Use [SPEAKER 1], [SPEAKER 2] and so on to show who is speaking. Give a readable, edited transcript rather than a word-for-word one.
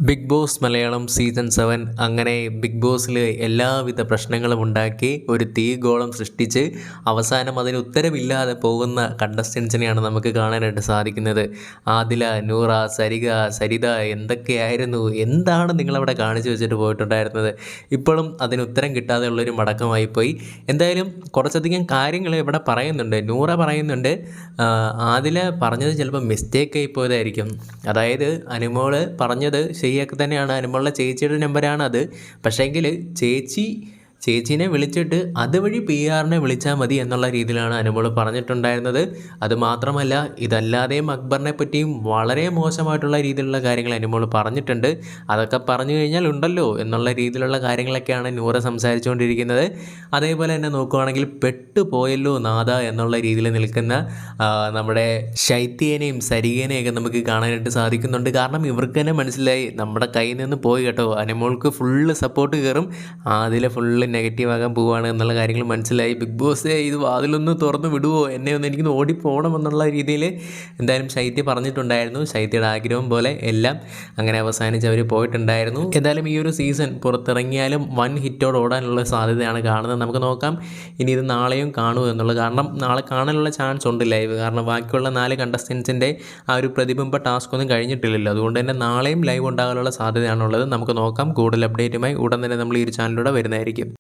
[SPEAKER 1] Big boss Malayalam season 7 അങ്ങനെ big ബോസിൽ എല്ലാവിധ പ്രശ്നങ്ങളും ഉണ്ടാക്കി ഒരു തീഗോളം സൃഷ്ടിച്ച് അവസാനം അതിന് ഉത്തരവില്ലാതെ പോകുന്ന കണ്ടസ്റ്റൻസിനെയാണ് നമുക്ക് കാണാനായിട്ട് സാധിക്കുന്നത്. ആദില, നൂറ, സരിത എന്തൊക്കെയായിരുന്നു, എന്താണ് നിങ്ങളവിടെ കാണിച്ചു വെച്ചിട്ട് പോയിട്ടുണ്ടായിരുന്നത്? ഇപ്പോഴും അതിന് ഉത്തരം കിട്ടാതെ ഉള്ളൊരു മടക്കമായി പോയി. എന്തായാലും കുറച്ചധികം കാര്യങ്ങൾ ഇവിടെ പറയുന്നുണ്ട്. നൂറ പറയുന്നുണ്ട്, ആദില പറഞ്ഞത് ചിലപ്പോൾ മിസ്റ്റേക്കായി പോയതായിരിക്കും. അതായത് അനുമോള് പറഞ്ഞത് ശരിയൊക്കെ തന്നെയാണ്. അനുമോളുടെ ചേച്ചിയുടെ നമ്പറാണത്. പക്ഷേങ്കിൽ ചേച്ചീനെ വിളിച്ചിട്ട് അതുവഴി പി ആറിനെ വിളിച്ചാൽ മതി എന്നുള്ള രീതിയിലാണ് അനുമോൾ പറഞ്ഞിട്ടുണ്ടായിരുന്നത്. അതുമാത്രമല്ല, ഇതല്ലാതെയും അക്ബറിനെ പറ്റിയും വളരെ മോശമായിട്ടുള്ള രീതിയിലുള്ള കാര്യങ്ങൾ അനുമോൾ പറഞ്ഞിട്ടുണ്ട്. അതൊക്കെ പറഞ്ഞു കഴിഞ്ഞാൽ ഉണ്ടല്ലോ എന്നുള്ള രീതിയിലുള്ള കാര്യങ്ങളൊക്കെയാണ് നൂറ സംസാരിച്ചുകൊണ്ടിരിക്കുന്നത്. അതേപോലെ തന്നെ നോക്കുകയാണെങ്കിൽ പെട്ടുപോയല്ലോ നാഥ എന്നുള്ള രീതിയിൽ നിൽക്കുന്ന നമ്മുടെ ശൈത്യേനെയും സരികേനെയൊക്കെ നമുക്ക് കാണാനായിട്ട് സാധിക്കുന്നുണ്ട്. കാരണം ഇവർക്ക് തന്നെ മനസ്സിലായി നമ്മുടെ കയ്യിൽ നിന്ന് പോയി കേട്ടോ, അനുമോൾക്ക് ഫുള്ള് സപ്പോർട്ട് കയറും, അതിൽ ഫുള്ള് നെഗറ്റീവാകാൻ പോവുകയാണ് എന്നുള്ള കാര്യങ്ങൾ മനസ്സിലായി. ബിഗ് ബോസ് ഇത് വാതിലൊന്ന് തുറന്ന് വിടുവോ, എന്നെ ഒന്ന് എനിക്കൊന്ന് ഓടിപ്പോകണം എന്നുള്ള രീതിയിൽ എന്തായാലും ശൈത്യ പറഞ്ഞിട്ടുണ്ടായിരുന്നു. ശൈത്യയുടെ ആഗ്രഹം പോലെ എല്ലാം അങ്ങനെ അവസാനിച്ച് അവർ പോയിട്ടുണ്ടായിരുന്നു. എന്തായാലും ഈ ഒരു സീസൺ പുറത്തിറങ്ങിയാലും വൻ ഹിറ്റോട് ഓടാനുള്ള സാധ്യതയാണ് കാണുന്നത്. നമുക്ക് നോക്കാം ഇനി ഇത് നാളെയും കാണുമോ എന്നുള്ളത്. കാരണം നാളെ കാണാനുള്ള ചാൻസ് ഉണ്ട് ലൈവ്. കാരണം ബാക്കിയുള്ള 4 കണ്ടസ്റ്റൻസിൻ്റെ ആ ഒരു പ്രതിബിംബ ടാസ്ക് ഒന്നും കഴിഞ്ഞിട്ടില്ലല്ലോ. അതുകൊണ്ട് തന്നെ നാളെയും ലൈവ് ഉണ്ടാകാനുള്ള സാധ്യതയാണുള്ളത്. നമുക്ക് നോക്കാം. കൂടുതൽ അപ്ഡേറ്റുമായി ഉടൻ തന്നെ നമ്മൾ ഈ ഒരു ചാനലിലൂടെ വരുന്നതായിരിക്കും.